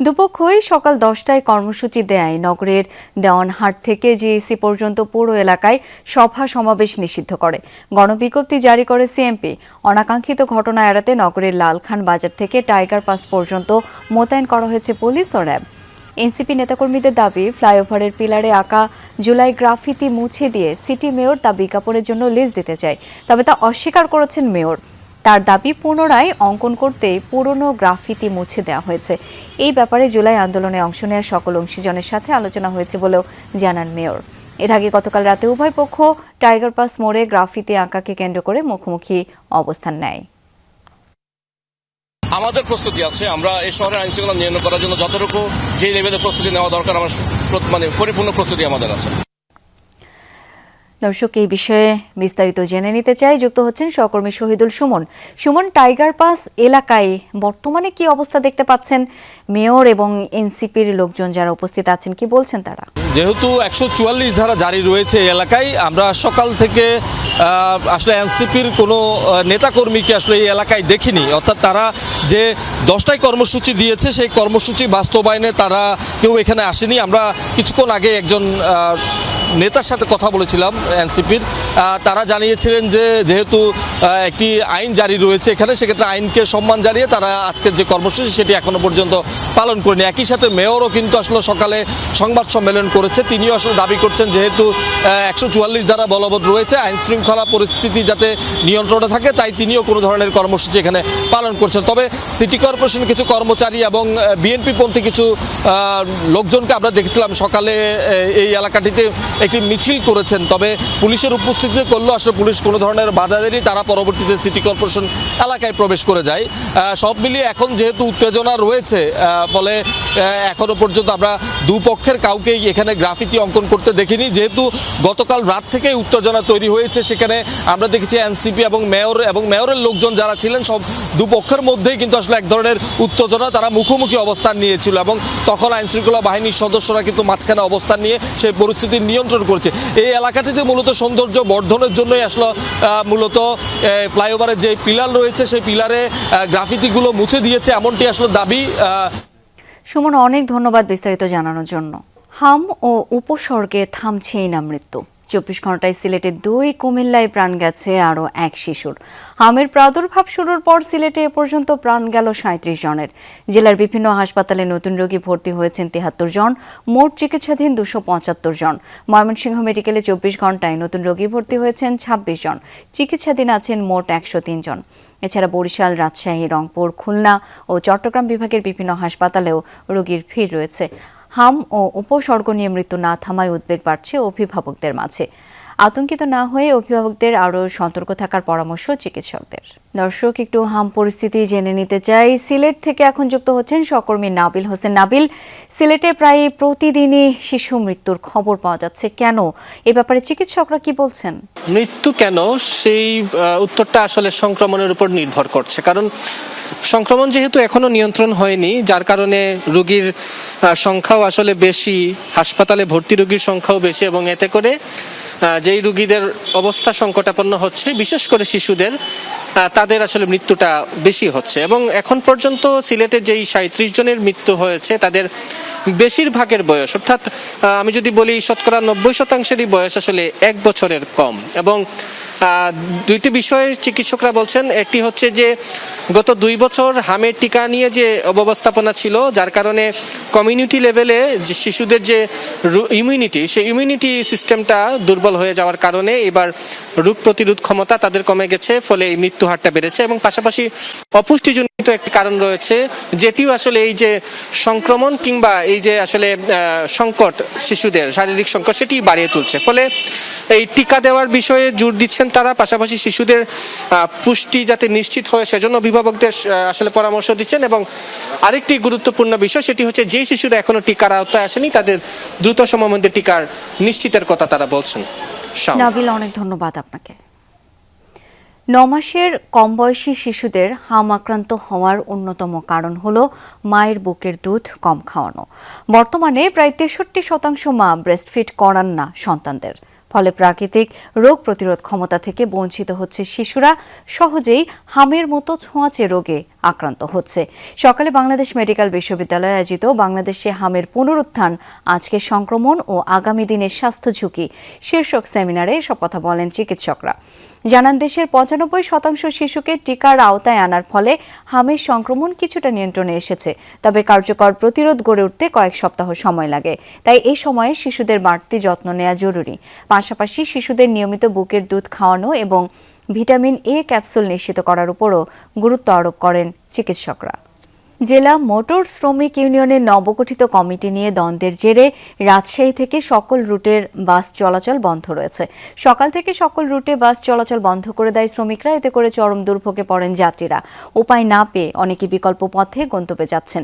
Speaker 1: দুপক্ষই সকাল 10টায় কর্মসূচি দেয় নগরের দেওয়ানহাট থেকে জিএসি পর্যন্ত পুরো এলাকায় সভা সমাবেশ নিষিদ্ধ করে। গণবিজ্ঞপ্তি জারি করে সিএমপি। অনাকাঙ্ক্ষিত ঘটনা এড়াতে নগরের লালখান বাজার থেকে টাইগার পাস পর্যন্ত মোতায়েন করা হয়েছে পুলিশ ও র্যাব। এনসিপি নেতাকর্মীদের দাবি, ফ্লাইওভারের পিলারে আঁকা জুলাই গ্রাফিতি মুছে দিয়ে সিটি মেয়র তা বিজ্ঞাপনের জন্য লিজ দিতে চায়, তবে তা অস্বীকার করেছেন মেয়র। তার দাবি, পুনরায় অঙ্কন করতেই পুরনো গ্রাফিতি মুছে দেওয়া হয়েছে। এই ব্যাপারে জুলাই আন্দোলনে অংশ নেওয়া সকল অংশীজনের সাথে আলোচনা হয়েছে বলেও জানান মেয়র। এর আগে গতকাল রাতে উভয় পক্ষ টাইগার পাস মোড়ে গ্রাফিতি আঁকাকে কেন্দ্র করে মুখোমুখি অবস্থান নেয়।
Speaker 6: আমাদের প্রস্তুতি আছে, আমরা এই শহরের আইন শৃঙ্খলা নিয়ন্ত্রণ করার জন্য যতটুকু যে লেভেলে প্রস্তুতি নেওয়া দরকার, আমার পরিপূর্ণ প্রস্তুতি আমাদের আছে।
Speaker 1: দর্শক, এই বিষয়ে বিস্তারিত জেনে নিতে চাই। যুক্ত হচ্ছেন সহকর্মী শহীদুল সুমন। সুমন, টাইগার পাস এলাকায় বর্তমানে কি অবস্থা দেখতে পাচ্ছেন? মেয়র এবং এনসিপির লোকজন যারা উপস্থিত আছেন, কি বলছেন তারা?
Speaker 20: যেহেতু 144 ধারা জারি রয়েছে এই এলাকায়, আমরা সকাল থেকে আসলে এনসিপির কোনো নেতাকর্মীকে আসলে এই এলাকায় দেখিনি। অর্থাৎ তারা যে 10টায় কর্মসূচি দিয়েছে সেই কর্মসূচি বাস্তবায়নে তারা কেউ এখানে আসেনি। আমরা কিছুক্ষণ আগে একজন নেতার সাথে কথা বলেছিলাম এনসিপির, তারা জানিয়েছিলেন যে যেহেতু একটি আইন জারি রয়েছে এখানে, সেক্ষেত্রে আইনকে সম্মান জানিয়ে তারা আজকের যে কর্মসূচি সেটি এখনো পর্যন্ত পালন করেনি। একই সাথে মেয়রও কিন্তু আসলে সকালে সংবাদ সম্মেলন করেছে, তিনিও আসলে দাবি করছেন যেহেতু 144 ধারা বলবৎ রয়েছে, আইন শৃঙ্খলা পরিস্থিতি যাতে নিয়ন্ত্রণে থাকে, তাই তিনিও কোনো ধরনের কর্মসূচি এখানে পালন করছেন। তবে সিটি কর্পোরেশনের কিছু কর্মচারী এবং বিএনপি পন্থী কিছু লোকজনকে আমরা দেখেছিলাম সকালে এই এলাকাটিতে একটি মিছিল করেছেন, তবে পুলিশের উপস্থিতিতে করলেও আসলে পুলিশ কোনো ধরনের বাধা দেয়নি, তারা পরবর্তীতে সিটি কর্পোরেশন এলাকায় প্রবেশ করে যায়। সব মিলিয়ে এখন যেহেতু উত্তেজনা রয়েছে, ফলে এখনো পর্যন্ত আমরা দুপক্ষের কাউকেই এখানে গ্রাফিতি অঙ্কন করতে দেখিনি। যেহেতু গতকাল রাত থেকে উত্তেজনা তৈরি হয়েছে, সেখানে আমরা দেখেছি এনসিপি এবং মেয়রের লোকজন যারা ছিলেন সব দুপক্ষের মধ্যেই কিন্তু আসলে এক ধরনের উত্তেজনা, তারা মুখোমুখি অবস্থান নিয়েছিল এবং তখন আইনশৃঙ্খলা বাহিনীর সদস্যরা কিন্তু মাঝখানে অবস্থান নিয়ে সেই পরিস্থিতি নিয়ন্ত্রণ করেছে। এই এলাকাটিতে মূলত সৌন্দর্য বর্ধনের জন্যই আসলে মূলত ফ্লাইওভারের যে পিলার রয়েছে সেই পিলারে গ্রাফিতিগুলো মুছে দিয়েছে, এমনটি আসলে দাবি।
Speaker 1: সুমন, অনেক ধন্যবাদ বিস্তারিত জানানোর জন্য। হাম ও উপসর্গে থামছেই না মৃত্যু। 24 ঘন্টায় সিলেটে 2, কুমিল্লায় প্রাণ গেছে আরও 1 শিশুর। হামের প্রাদুর্ভাব শুরুর পর সিলেটে এ পর্যন্ত প্রাণ গেল 37 জনের। জেলার বিভিন্ন হাসপাতালে নতুন রোগী ভর্তি হয়েছেন 73 জন, মোট চিকিৎসাধীন 275 জন। ময়মনসিংহ মেডিকেলে 24 ঘন্টায় নতুন রোগী ভর্তি হয়েছেন 26 জন, চিকিৎসাধীন আছেন মোট 103 জন। এছাড়া বরিশাল, রাজশাহী, রংপুর, খুলনা ও চট্টগ্রাম বিভাগের বিভিন্ন হাসপাতালেও রোগীর ভিড় রয়েছে। হাম ও উপসর্গ নিয়ে মৃত্যু না থামায় উদ্বেগ বাড়ছে অভিভাবকদের মাঝে। আতঙ্কিত না হয়ে অভিভাবকদের আরও সতর্ক থাকার পরামর্শ চিকিৎসকদের। দর্শক, একটু হাম পরিস্থিতি জেনে নিতে চাই। সিলেট থেকে এখন যুক্ত হচ্ছেন সহকর্মী নাবিল হোসেন। নাবিল, সিলেটে প্রায় প্রতিদিনই শিশু মৃত্যুর খবর পাওয়া যাচ্ছে, কেন? এ ব্যাপারে চিকিৎসকরা কি বলছেন?
Speaker 21: মৃত্যু কেন, সেই উত্তরটা আসলে সংক্রমণের উপর নির্ভর করছে। কারণ সংক্রমণ যেহেতু এখনো নিয়ন্ত্রণ হয়নি, যার কারণে রোগীর সংখ্যাও আসলে বেশি, হাসপাতালে ভর্তি রোগীর সংখ্যাও বেশি, এবং এতে করে যেই রোগীদের অবস্থা সংকটাপন্ন হচ্ছে, বিশেষ করে শিশুদের, তাদের আসলে মৃত্যুটা বেশি হচ্ছে। এবং এখন পর্যন্ত সিলেটে যেই 37 জনের মৃত্যু হয়েছে, তাদের বেশিরভাগের বয়স, অর্থাৎ আমি যদি বলি শতকরা 90%-ই বয়স আসলে 1 বছরের কম। এবং দুইটি বিষয়ে চিকিৎসকরা বলছেন। একটি হচ্ছে যে গত 2 বছর হামের টিকা নিয়ে যে অব্যবস্থাপনা ছিল, যার কারণে কমিউনিটি লেভেলে যে শিশুদের যে ইমিউনিটি, সেই ইমিউনিটি সিস্টেমটা দুর্বল হয়ে যাওয়ার কারণে এবার রোগ প্রতিরোধ ক্ষমতা তাদের কমে গেছে, ফলে এই মৃত্যু হারটা বেড়েছে। এবং পাশাপাশি অপুষ্টিজনিত একটি কারণ রয়েছে, যেটিও আসলে এই যে সংক্রমণ কিংবা এই যে আসলে সংকট, শিশুদের শারীরিক সংকট, সেটি বাড়িয়ে তুলছে। ফলে এই টিকা দেওয়ার বিষয়ে জোর দিচ্ছেন তারা, পাশাপাশি শিশুদের পুষ্টি যাতে নিশ্চিত হয় সেজন্য অভিভাবকদের আসলে পরামর্শ দিচ্ছেন। এবং আরেকটি গুরুত্বপূর্ণ বিষয়, সেটি হচ্ছে যে শিশুরা এখনো টিকার আওতায় আসেনি, তাদের দ্রুত সময়ের মধ্যে টিকার নিশ্চিতের কথা তারা বলছেন।
Speaker 1: নাবিল, অনেক ধন্যবাদ আপনাকে। 9 মাসের কম বয়সী শিশুদের হাম আক্রান্ত হওয়ার অন্যতম কারণ হলো মায়ের বুকের দুধ কম খাওয়ানো। বর্তমানে প্রায় 63% মা ব্রেস্টফিড করান না সন্তানদের, ফলে প্রাকৃতিক রোগ প্রতিরোধ ক্ষমতা থেকে বঞ্চিত হচ্ছে শিশুরা, সহজেই হামের মতো ছোঁয়াচে রোগে আক্রান্ত হচ্ছে। সকালে বাংলাদেশ মেডিকেল বিশ্ববিদ্যালয়ে আয়োজিত বাংলাদেশে হামের পুনরুত্থান, আজকের সংক্রমণ ও আগামী দিনের স্বাস্থ্য ঝুঁকি শীর্ষক সেমিনারে এসব কথা বলেন চিকিৎসকরা। জানান, দেশের 95% শিশুকে টিকার আওতায় আনার ফলে হামের সংক্রমণ কিছুটা নিয়ন্ত্রণে এসেছে, তবে কার্যকর প্রতিরোধ গড়ে উঠতে কয়েক সপ্তাহ সময় লাগে। তাই এই সময়ে শিশুদের বাড়তি যত্ন নেওয়া জরুরি। পাশাপাশি শিশুদের নিয়মিত বুকের দুধ খাওয়ানো এবং ভিটামিন এ ক্যাপসুল নিশ্চিত করার উপরও গুরুত্ব আরোপ করেন চিকিৎসকরা। জেলা মোটর শ্রমিক ইউনিয়নের নবগঠিত কমিটি নিয়ে দ্বন্দ্বের জেরে রাজশাহী থেকে সকল রুটের বাস চলাচল বন্ধ রয়েছে। সকাল থেকে সকল রুটে বাস চলাচল বন্ধ করে দেয় শ্রমিকরা, এতে করে চরম দুর্ভোগে পড়েন যাত্রীরা। উপায় না পেয়ে অনেকে বিকল্প পথে গন্তব্যে যাচ্ছেন।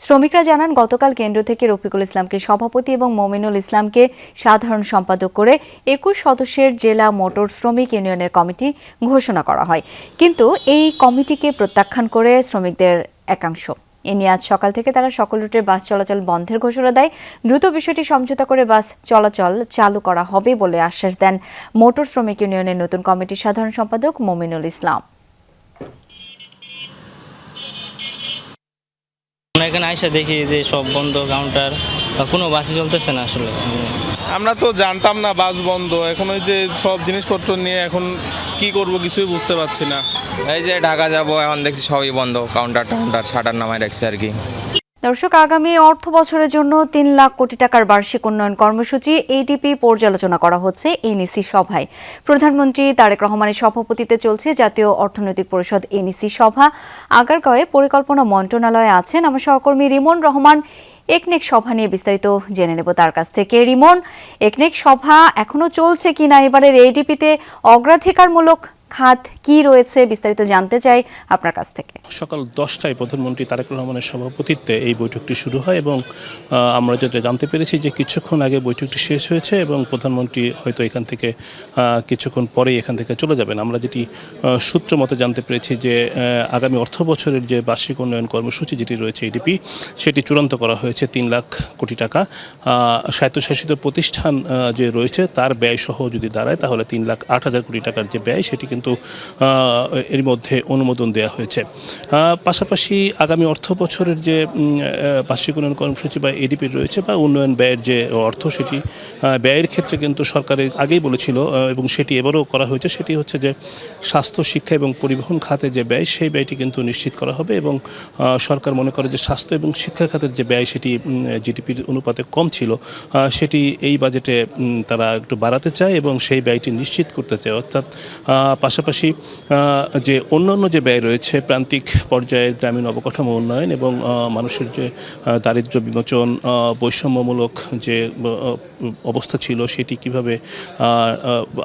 Speaker 1: শ্রমিকরা জানান, গতকাল কেন্দ্র থেকে রফিকুল ইসলামকে সভাপতি এবং মমিনুল ইসলামকে সাধারণ সম্পাদক করে 21 সদস্যের জেলা মোটর শ্রমিক ইউনিয়নের কমিটি ঘোষণা করা হয়, কিন্তু এই কমিটিকে প্রত্যাখ্যান করে শ্রমিকদের একাংশ। এ নিয়ে আজ সকাল থেকে তারা সকল রুটের বাস চলাচল বন্ধের ঘোষণা দেয়। দ্রুত বিষয়টি সমঝোতা করে বাস চলাচল চালু করা হবে বলে আশ্বাস দেন মোটর শ্রমিক ইউনিয়নের নতুন কমিটির সাধারণ সম্পাদক মমিনুল ইসলাম।
Speaker 7: আমরা এখানে আইসা দেখি যে সব বন্ধ, কাউন্টার, কোনো বাসই চলতেছে না। আসলে
Speaker 22: আমরা তো জানতাম না বাস বন্ধ, এখন ওই যে সব জিনিসপত্র নিয়ে এখন কি করব কিছুই বুঝতে পারছি না।
Speaker 23: এই যে ঢাকা যাব, এখন দেখছি সবই বন্ধ, কাউন্টার শাটার নামায় রাখছে আর কি।
Speaker 1: দর্শক, আগামী অর্থ বছরের জন্য 3 লাখ কোটি টাকার বার্ষিক উন্নয়ন কর্মসূচি এডিপি পর্যালোচনা করা হচ্ছে এনইসি সভায়। প্রধানমন্ত্রী তারেক রহমানের সভাপতিত্বে চলছে জাতীয় অর্থনৈতিক পরিষদ এনইসি সভা। আগারগাঁওয়ে পরিকল্পনা মন্ত্রণালয়ে আছেন আমার সহকর্মী রিমন রহমান। একনেক সভা নিয়ে বিস্তারিত জেনে নেব তার কাছ থেকে। রিমন, একনেক সভা এখনো চলছে কিনা, এবারের এডিপিতে অগ্রাধিকারমূলক খাত কি রয়েছে, বিস্তারিত জানতে চাই আপনার কাছ থেকে।
Speaker 24: সকাল 10টায় প্রধানমন্ত্রী তারেক রহমানের সভাপতিত্বে এই বৈঠকটি শুরু হয় এবং আমরা যেটা জানতে পেরেছি যে কিছুক্ষণ আগে বৈঠকটি শেষ হয়েছে এবং প্রধানমন্ত্রী হয়তো এখান থেকে কিছুক্ষণ পরেই এখান থেকে চলে যাবেন। আমরা যেটি সূত্র মতে জানতে পেরেছি যে আগামী অর্থ বছরের যে বার্ষিক উন্নয়ন কর্মসূচি যেটি রয়েছে এডিপি, সেটি চূড়ান্ত করা হয়েছে 3 লাখ কোটি টাকা। স্বায়ত্তশাসিত প্রতিষ্ঠান যে রয়েছে তার ব্যয় সহ যদি দাঁড়ায় তাহলে 3,08,000 কোটি টাকার যে ব্যয় সেটি কিন্তু এর মধ্যে অনুমোদন দেওয়া হয়েছে। পাশাপাশি আগামী অর্থ বছরের যে বার্ষিক উন্নয়ন কর্মসূচি বা এডিপি রয়েছে বা উন্নয়ন ব্যয়ের যে অর্থ, সেটি ব্যয়ের ক্ষেত্রে কিন্তু সরকারের আগেই বলেছিল এবং সেটি এবারও করা হয়েছে, সেটি হচ্ছে যে স্বাস্থ্য, শিক্ষা এবং পরিবহন খাতে যে ব্যয়, সেই ব্যয়টি কিন্তু নিশ্চিত করা হবে এবং সরকার মনে করে যে স্বাস্থ্য এবং শিক্ষা খাতের যে ব্যয় সেটি জিডিপির অনুপাতে কম ছিল, সেটি এই বাজেটে তারা একটু বাড়াতে চায় এবং সেই ব্যয়টি নিশ্চিত করতে চায়। অর্থাৎ পাশাপাশি যে অন্যান্য যে ব্যয় রয়েছে, প্রান্তিক পর্যায়ের গ্রামীণ অবকাঠামো উন্নয়ন এবং মানুষের যে দারিদ্র্য বিমোচন, বৈষম্যমূলক যে অবস্থা ছিল সেটি কিভাবে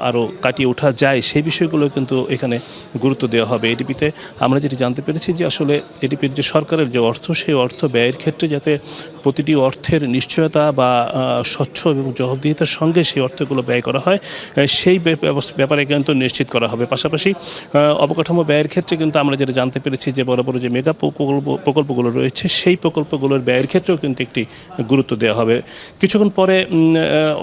Speaker 24: আরও কাটিয়ে ওঠা যায়, সেই বিষয়গুলো কিন্তু এখানে গুরুত্ব দেওয়া হবে এডিপিতে। আমরা যেটি জানতে পেরেছি যে আসলে এডিপির যে সরকারের যে অর্থ, সেই অর্থ ব্যয়ের ক্ষেত্রে যাতে প্রতিটি অর্থের নিশ্চয়তা বা স্বচ্ছ এবং জবাবদিহিতার সঙ্গে সেই অর্থগুলো ব্যয় করা হয়, সেই ব্যাপারে কিন্তু নিশ্চিত করা হবে। পাশাপাশি অবকাঠামো ব্যয়ের ক্ষেত্রে কিন্তু আমরা যেটা জানতে পেরেছি যে বড় বড় যে মেগা প্রকল্পগুলো রয়েছে, সেই প্রকল্পগুলোর ব্যয়ের ক্ষেত্রেও কিন্তু একটি গুরুত্ব দেওয়া হবে। কিছুক্ষণ পরে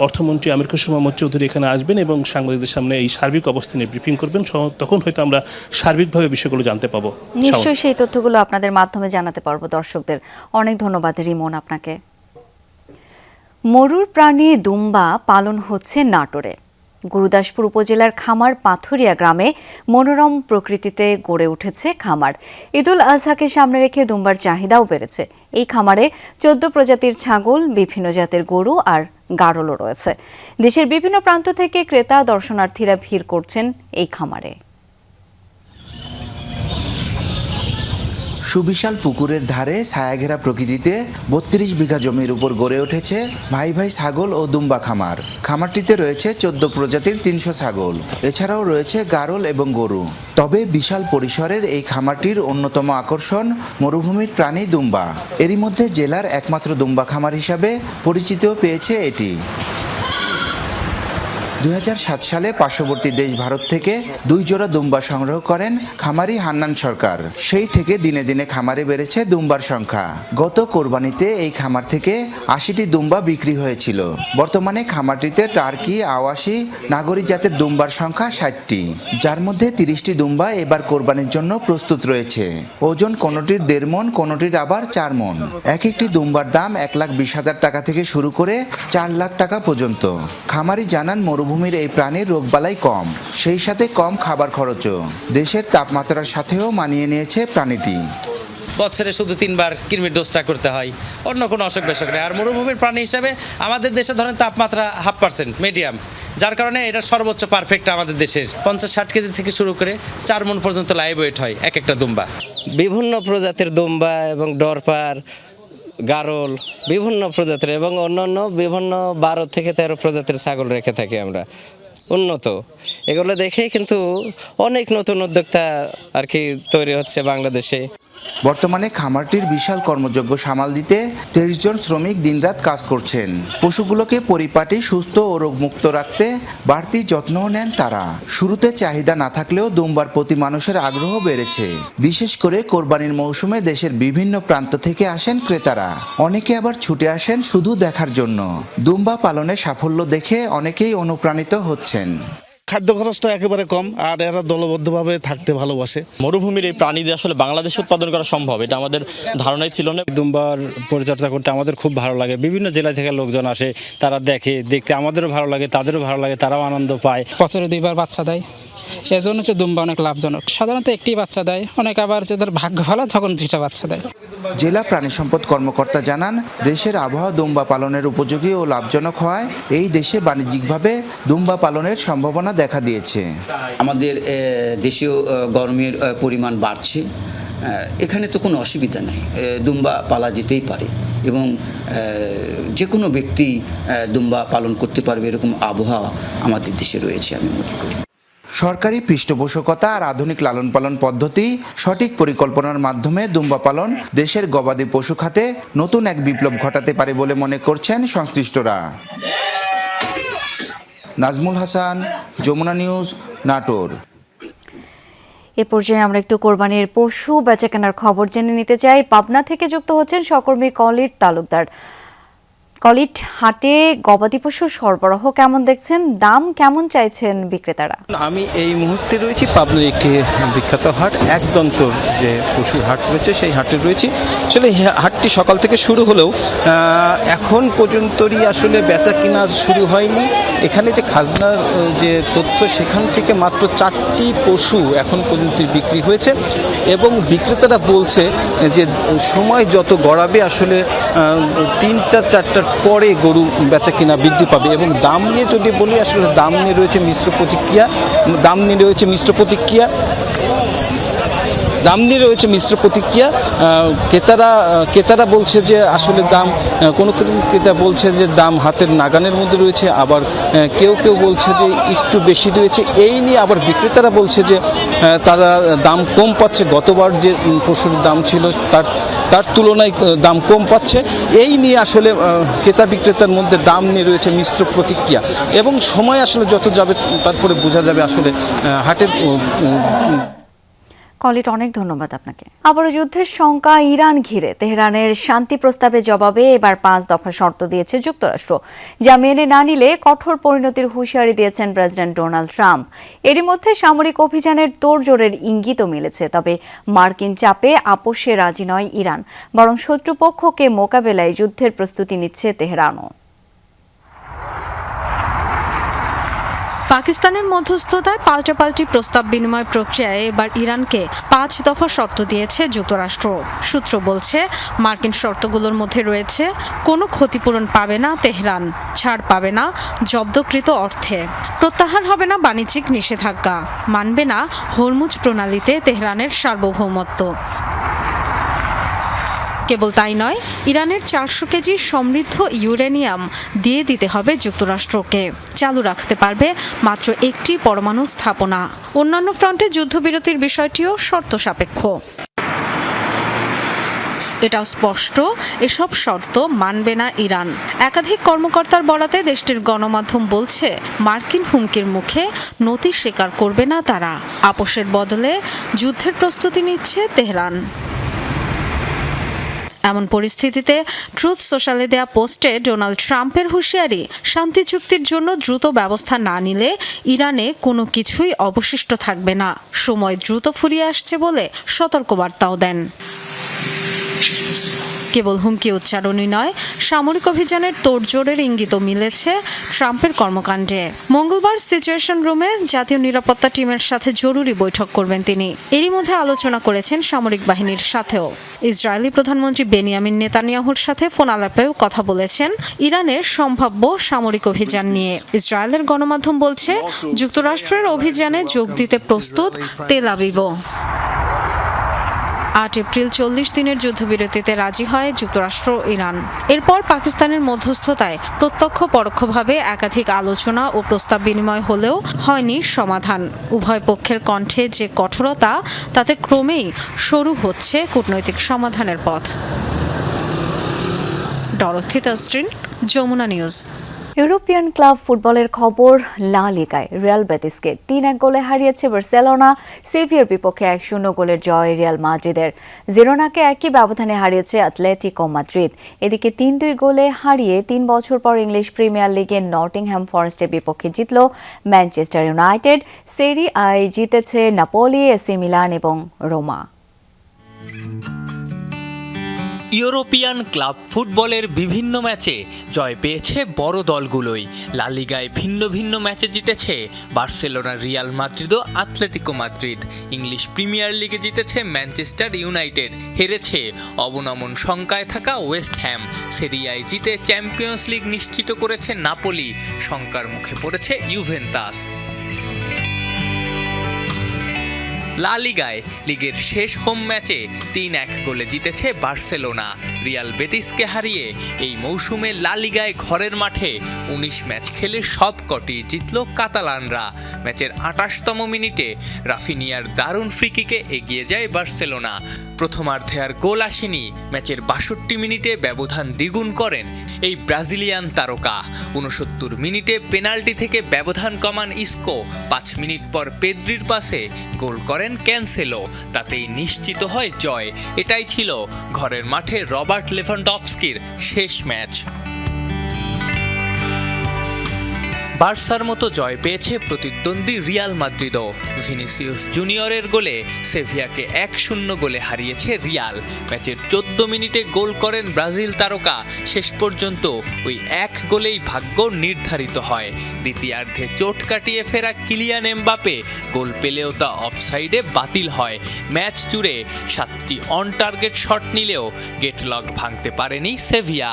Speaker 24: অর্থমন্ত্রী আমির খসরু মোহাম্মদ চৌধুরী এখানে আসবেন এবং সাংবাদিকদের সামনে এই সার্বিক অবস্থা নিয়ে ব্রিফিং করবেন। তখন হয়তো আমরা সার্বিকভাবে বিষয়গুলো জানতে পাবো।
Speaker 1: নিশ্চয়ই সেই তথ্যগুলো আপনাদের মাধ্যমে জানাতে পারবো দর্শকদের। অনেক ধন্যবাদ রিমন আপনাকে। মরুর প্রাণী দুম্বা পালন হচ্ছে নাটোরে। গুরুদাসপুর উপজেলার খামার পাথুরিয়া গ্রামে মনোরম প্রকৃতিতে গড়ে উঠেছে খামার। ঈদুল আজহাকে সামনে রেখে দুম্বার চাহিদাও বেড়েছে। এই খামারে 14 প্রজাতির ছাগল, বিভিন্ন জাতের গরু আর গাড়লও রয়েছে। দেশের বিভিন্ন প্রান্ত থেকে ক্রেতা দর্শনার্থীরা ভিড় করছেন এই খামারে।
Speaker 15: সুবিশাল পুকুরের ধারে ছায়াঘেরা প্রকৃতিতে 32 বিঘা জমির উপর গড়ে উঠেছে ভাই ভাই ছাগল ও দুম্বা খামার। খামারটিতে রয়েছে 14 প্রজাতির 300 ছাগল, এছাড়াও রয়েছে গাড়ল এবং গরু। তবে বিশাল পরিসরের এই খামারটির অন্যতম আকর্ষণ মরুভূমির প্রাণী দুম্বা। এরই মধ্যে জেলার একমাত্র দুম্বা খামার হিসাবে পরিচিতিও পেয়েছে এটি। 2007 সালে পার্শ্ববর্তী দেশ ভারত থেকে 2 জোড়া দুম্বা সংগ্রহ করেন খামারি হান্নান সরকার। সেই থেকে দিনে দিনে খামারে বেড়েছে দুম্বার সংখ্যা। গত কোরবানিতে এই খামার থেকে 80টি দুম্বা বিক্রি হয়েছিল। বর্তমানে খামারটিতে টার্কি, আওয়াসি, নাগরী জাতের দুম্বার সংখ্যা 60টি, যার মধ্যে 30টি দুম্বা এবার কোরবানির জন্য প্রস্তুত রয়েছে। ওজন কোনোটির 1.5 মণ, কোনোটির আবার 4 মণ। এক একটি দুম্বার দাম 1,20,000 টাকা থেকে শুরু করে 4 লাখ টাকা পর্যন্ত। খামারি জানান মরুভূমির এই প্রাণীর রোগবালাই কম, সেই সাথে কম খাবার খরচও। দেশের তাপমাত্রার সাথেও মানিয়ে নিয়েছে প্রাণীটি।
Speaker 25: বছরে শুধু 3 বার কৃমির ডোজটা করতে হয়, অন্য কোনো অসুখ বিসুখ নেই। আর মরুভূমির প্রাণী হিসাবে আমাদের দেশে ধরেন তাপমাত্রা 0.5% মিডিয়াম, যার কারণে এটা সর্বোচ্চ পারফেক্ট আমাদের দেশের। 50-60 কেজি থেকে শুরু করে 4 মণ পর্যন্ত লাইভ ওয়েট হয় এক একটা দুম্বা।
Speaker 26: বিভিন্ন প্রজাতির দুম্বা এবং ডরপার, গারল, বিভিন্ন প্রজাতির এবং অন্যান্য বিভিন্ন 12 থেকে 13 প্রজাতির ছাগল রেখে থাকি আমরা। উন্নত এগুলো দেখেই কিন্তু অনেক নতুন উদ্যোক্তা আর কি তৈরি হচ্ছে বাংলাদেশে।
Speaker 15: বর্তমানে খামারটির বিশাল কর্মযজ্ঞ সামাল দিতে 23 জন শ্রমিক দিনরাত কাজ করছেন। পশুগুলোকে পরিপাটি, সুস্থ ও রোগমুক্ত রাখতে বাড়তি যত্নও নেন তারা। শুরুতে চাহিদা না থাকলেও দুম্বার প্রতি মানুষের আগ্রহ বেড়েছে। বিশেষ করে কোরবানির মৌসুমে দেশের বিভিন্ন প্রান্ত থেকে আসেন ক্রেতারা। অনেকে আবার ছুটে আসেন শুধু দেখার জন্য। দুম্বা পালনে সাফল্য দেখে অনেকেই অনুপ্রাণিত হচ্ছেন।
Speaker 2: খাদ্য খরচটা একেবারে কম, আর এরা দলবদ্ধভাবে থাকতে ভালোবাসে।
Speaker 6: মরুভূমির এই প্রাণী যে আসলে বাংলাদেশে উৎপাদন করা সম্ভব, এটা আমাদের ধারণাই ছিল না।
Speaker 3: দুম্বার পরিচর্যা করতে আমাদের খুব ভালো লাগে। বিভিন্ন জেলা থেকে লোকজন আসে, তারা দেখতে আমাদেরও ভালো লাগে, তাদেরও ভালো লাগে, তারাও আনন্দ পায়।
Speaker 8: বছরে 2বার বাচ্চা দেয়, এজন্য হচ্ছে দুম্বা অনেক লাভজনক। সাধারণত একটি বাচ্চা দেয়, অনেক আবার যাদের ভাগ্য ভালো তখন 2টা বাচ্চা দেয়।
Speaker 15: জেলা প্রাণী সম্পদ কর্মকর্তা জানান, দেশের আবহাওয়া দুম্বা পালনের উপযোগী ও লাভজনক হওয়ায় এই দেশে বাণিজ্যিকভাবে দুম্বা পালনের সম্ভাবনা দেখা দিয়েছে।
Speaker 9: আমাদের দেশীয় গরমের পরিমাণ বাড়ছে, এখানে তো কোনো অসুবিধা নেই, দুম্বা পালা যেতেই পারে এবং যে কোনো ব্যক্তি দুম্বা পালন করতে পারবে, এরকম আবহাওয়া আমাদের দেশে রয়েছে আমি মনে করি।
Speaker 15: সরকারি পৃষ্ঠপোষকতা আর আধুনিক লালন পালন পদ্ধতি, সঠিক পরিকল্পনার মাধ্যমে দুম্বা পালন দেশের গবাদি পশু খাতে নতুন এক বিপ্লব ঘটাতে পারে বলে মনে করছেন সংশ্লিষ্টরা। নাজমুল হাসান, যমুনা নিউজ, নাটোর।
Speaker 1: এ পর্যায়ে আমরা একটু কোরবানির পশু বেচাকেনার খবর জেনে নিতে চাই। পাবনা থেকে যুক্ত হচ্ছেন সহকর্মী কলিট তালুকদার। কলিট, হাটে গবাদি পশু সরবরাহ কেমন দেখছেন? দাম কেমন চাইছেন বিক্রেতারা?
Speaker 10: আমি এই মুহূর্তে রয়েছি পাবনার একটি বিখ্যাত হাট, একদন্তর যে পশুর হাট রয়েছে সেই হাটে রয়েছি। আসলে হাটটি সকাল থেকে শুরু হলেও এখন পর্যন্তই আসলে বেচা কিনা শুরু হয়নি। এখানে যে খাজনার যে তথ্য, সেখান থেকে মাত্র 4টি পশু এখন পর্যন্ত বিক্রি হয়েছে এবং বিক্রেতারা বলছে যে সময় যত গড়াবে আসলে 3টা 4টার পরে গরু বেচা কিনা বৃদ্ধি পাবে। এবং দাম নিয়ে যদি বলি, আসলে দাম নিয়ে রয়েছে মিশ্র প্রতিক্রিয়া। ক্রেতারা বলছে যে আসলে দাম, কোনো ক্রেতা বলছে যে দাম হাতের নাগানের মধ্যে রয়েছে, আবার কেউ বলছে যে একটু বেশি রয়েছে। এই নিয়ে আবার বিক্রেতারা বলছে যে তারা দাম কম পাচ্ছে, গতবার যে পশুর দাম ছিল তার তুলনায় দাম কম পাচ্ছে। এই নিয়ে আসলে ক্রেতা বিক্রেতার মধ্যে দাম নিয়ে রয়েছে মিশ্র প্রতিক্রিয়া এবং সময় আসলে যত যাবে তারপরে বোঝা যাবে আসলে হাটের।
Speaker 1: কলিট, অনেক ধন্যবাদ আপনাকে। আবারও যুদ্ধের শঙ্কা ইরান ঘিরে তেহরানের শান্তি প্রস্তাবের জবাবে এবার 5 দফা শর্ত দিয়েছে যুক্তরাষ্ট্র, যা মেনে না নিলে কঠোর পরিণতির হুঁশিয়ারি দিয়েছেন প্রেসিডেন্ট ডোনাল্ড ট্রাম্প। এরই মধ্যে সামরিক অভিযানের তোড়জোড়ের ইঙ্গিতও মিলেছে। তবে মার্কিন চাপে আপোষে রাজি নয় ইরান, বরং শত্রুপক্ষকে মোকাবেলায় যুদ্ধের প্রস্তুতি নিচ্ছে তেহরানও।
Speaker 12: পাকিস্তানের মধ্যস্থতায় পাল্টাপাল্টি প্রস্তাব বিনিময় প্রক্রিয়ায় এবার ইরানকে 5 দফা শর্ত দিয়েছে যুক্তরাষ্ট্র। সূত্র বলছে, মার্কিন শর্তগুলোর মধ্যে রয়েছে কোনো ক্ষতিপূরণ পাবে না তেহরান, ছাড় পাবে না জব্দকৃত অর্থে, প্রত্যাহার হবে না বাণিজ্যিক নিষেধাজ্ঞা, মানবে না হরমুজ প্রণালীতে তেহরানের সার্বভৌমত্ব। কেবল তাই নয়, ইরানের 400 কেজি সমৃদ্ধ ইউরেনিয়াম দিয়ে দিতে হবে যুক্তরাষ্ট্রকে। চালু রাখতে পারবে মাত্র একটি পরমাণু স্থাপনা। অন্যান্য ফ্রন্টে যুদ্ধবিরতির বিষয়টিও শর্ত সাপেক্ষ। এটাও স্পষ্ট, এসব শর্ত মানবে না ইরান। একাধিক কর্মকর্তার বরাতে দেশটির গণমাধ্যম বলছে, মার্কিন হুমকির মুখে নতি স্বীকার করবে না তারা। আপোষের বদলে যুদ্ধের প্রস্তুতি নিচ্ছে তেহরান। এমন পরিস্থিতিতে ট্রুথ সোশ্যালে দেয়া পোস্টে ডোনাল্ড ট্রাম্পের হুঁশিয়ারি, শান্তি চুক্তির জন্য দ্রুত ব্যবস্থা না নিলে ইরানে কোনো কিছুই অবশিষ্ট থাকবে না, সময় দ্রুত ফুরিয়ে আসছে বলে সতর্কবার্তাও দেন। কেবল হুমকি উচ্চারণই নয়, সামরিক অভিযানের তোড়জোড়ের ইঙ্গিতও মিলেছে ট্রাম্পের কর্মকাণ্ডে। মঙ্গলবার সিচুয়েশন রুমে জাতীয় নিরাপত্তা টিমের সাথে জরুরি বৈঠক করবেন তিনি। এরই মধ্যে আলোচনা করেছেন সামরিক বাহিনীর সাথেও। ইসরায়েলি প্রধানমন্ত্রী বেনিয়ামিন নেতানিয়াহুর সাথে ফোন আলাপেও কথা বলেছেন ইরানের সম্ভাব্য সামরিক অভিযান নিয়ে। ইসরায়েলের গণমাধ্যম বলছে, যুক্তরাষ্ট্রের অভিযানে যোগ দিতে প্রস্তুত তেল আবিবও। 8 এপ্রিল 40 দিনের যুদ্ধবিরতিতে রাজি হয় যুক্তরাষ্ট্র ইরান। এরপর পাকিস্তানের মধ্যস্থতায় প্রত্যক্ষ পরোক্ষভাবে একাধিক আলোচনা ও প্রস্তাব বিনিময় হলেও হয়নি সমাধান। উভয় পক্ষের কণ্ঠে যে কঠোরতা, তাতে ক্রমেই শুরু হচ্ছে কূটনৈতিক সমাধানের পথ। Dorothy Tasrin, Jamuna news.
Speaker 1: European club ফুটবলের খবর, লা লিগায় রিয়াল বেতিসকে 3-1 গোলে হারিয়েছে বার্সেলোনা। সেভিয়ার বিপক্ষে 1-0 গোলের জয় রিয়াল মাদ্রিদের। জিরোনাকে একই ব্যবধানে হারিয়েছে অ্যাটলেটিকো মাদ্রিদ। এদিকে 3-2 গোলে হারিয়ে 3 বছর পর ইংলিশ প্রিমিয়ার লিগে নটিংহ্যাম ফরেস্টের বিপক্ষে জিতল ম্যানচেস্টার ইউনাইটেড। সেরি আই জিতেছে নাপোলি, এসি মিলান এবং রোমা।
Speaker 5: ইউরোপিয়ান ক্লাব ফুটবলের বিভিন্ন ম্যাচে জয় পেয়েছে বড় দলগুলোই। লা লিগায় ভিন্ন ভিন্ন ম্যাচে জিতেছে বার্সেলোনা, রিয়াল মাদ্রিদ ও অ্যাটলেটিকো মাদ্রিদ। ইংলিশ প্রিমিয়ার লিগে জিতেছে ম্যানচেস্টার ইউনাইটেড, হেরেছে অবনমন শঙ্কায় থাকা ওয়েস্ট হ্যাম। সেরিয়ায় জিতে চ্যাম্পিয়ন্স লিগ নিশ্চিত করেছে নাপোলি, শঙ্কার মুখে পড়েছে ইউভেন্টাস। লা লিগায় লিগের শেষ হোম ম্যাচে 3-1 গোলে জিতেছে বার্সেলোনা। রিয়াল বেতিসকে হারিয়ে এই মৌসুমে লা লিগায় ঘরের মাঠে 19 ম্যাচ খেলে সবকটি জিতল কাতালানরা। ম্যাচের 28তম মিনিটে রাফিনিয়ার দারুণ ফ্রিকিকে এগিয়ে যায় বার্সেলোনা। প্রথমার্ধে আর গোল আসেনি, ম্যাচের 62 মিনিটে ব্যবধান দ্বিগুণ করেন এই ব্রাজিলিয়ান তারকা। 69 মিনিটে পেনাল্টি থেকে ব্যবধান কমান ইস্কো। 5 মিনিট পর পেদ্রির পাসে গোল করেন ক্যানসেলো, তাতেই নিশ্চিত হয় জয়। এটাই ছিল ঘরের মাঠে রবার্ট লেভানডফস্কির শেষ ম্যাচ। বার্সার মতো জয় পেয়েছে প্রতিদ্বন্দ্বী রিয়াল মাদ্রিদও। ভিনিসিয়াস জুনিয়রের গোলে সেভিয়াকে 1-0 গোলে হারিয়েছে রিয়াল। ম্যাচের 14 মিনিটে গোল করেন ব্রাজিল তারকা। শেষ পর্যন্ত ওই এক গোলেই ভাগ্য নির্ধারিত হয়। দ্বিতীয়ার্ধে চোট কাটিয়ে ফেরা কিলিয়ান এমবাপে গোল পেলেও তা অফসাইডে বাতিল হয়। ম্যাচ জুড়ে 7টি অন টার্গেট শট নিলেও গেটলক ভাঙতে পারেনি সেভিয়া।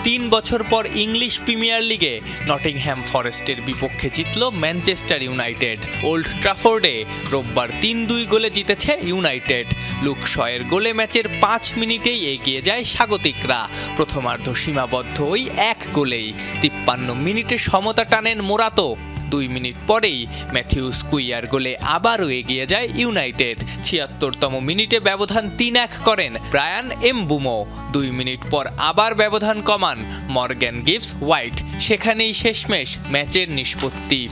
Speaker 5: 3 বছর পর ইংলিশ প্রিমিয়ার লিগে নটিংহ্যাম ফরেস্টের বিপক্ষে জিতল ম্যানচেস্টার ইউনাইটেড। ওল্ড ট্রাফোর্ডে রোববার 3-2 গোলে জিতেছে ইউনাইটেড। লুক শয়ের গোলে ম্যাচের 5 মিনিটেই এগিয়ে যায় স্বাগতিকরা। প্রথমার্ধ সীমাবদ্ধ ওই এক গোলেই। 53 মিনিটে সমতা টানেন মোরাতো। 2 মিনিট পরেই ম্যাথিউস কুইয়ার গোলে আবারও এগিয়ে যায় ইউনাইটেড। 76তম মিনিটে ব্যবধান 3-1 করেন ব্রায়ান এমবুমো। 2 মিনিট পর আবার ব্যবধান কমান মর্গ্যান গিবস হোয়াইট। সেখানেই শেষমেশ ম্যাচের নিষ্পত্তি।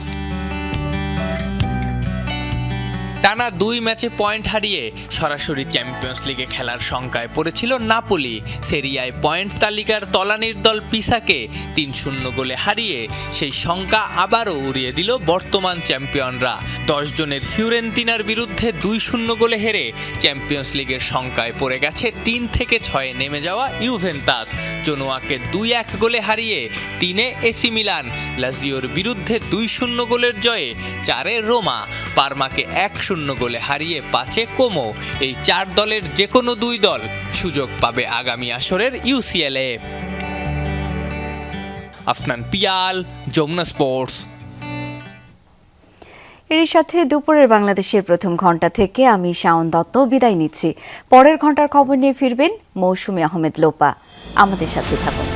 Speaker 5: টানা 2 ম্যাচে পয়েন্ট হারিয়ে সরাসরি চ্যাম্পিয়ন্স লিগে খেলার শঙ্কায় পড়েছিল নাপোলি। সেরিয়ায় পয়েন্ট তালিকার তলানির দল পিসাকে 3-0 গোলে হারিয়ে সেই শঙ্কা আবারও উড়িয়ে দিল বর্তমান চ্যাম্পিয়নরা। 10 জনের ফিওরেন্তিনার বিরুদ্ধে 2-0 গোলে হেরে চ্যাম্পিয়ন্স লিগের শঙ্কায় পড়ে গেছে 3 থেকে 6-এ নেমে যাওয়া ইউভেন্টাস। জেনোয়াকে 2-1 গোলে হারিয়ে 3-এ এসি মিলান। লাজিওর বিরুদ্ধে 2-0 গোলের জয়ে 4-এ রোমা। পারমাকে 1-0 গোলে হারিয়ে 5-এ কোমো। এই 4 দলের যে কোনো 2 দল সুযোগ পাবে আগামী আসরের ইউসিএলে। আফনান পিয়াল, যমুনা স্পোর্টস।
Speaker 1: এর সাথে দুপুরের বাংলাদেশের প্রথম ঘন্টা থেকে আমি শাওন দত্ত বিদায় নিচ্ছি। পরের ঘন্টার খবর নিয়ে ফিরবেন মৌসুমী আহমেদ লোপা। আমাদের সাথে থাকুন।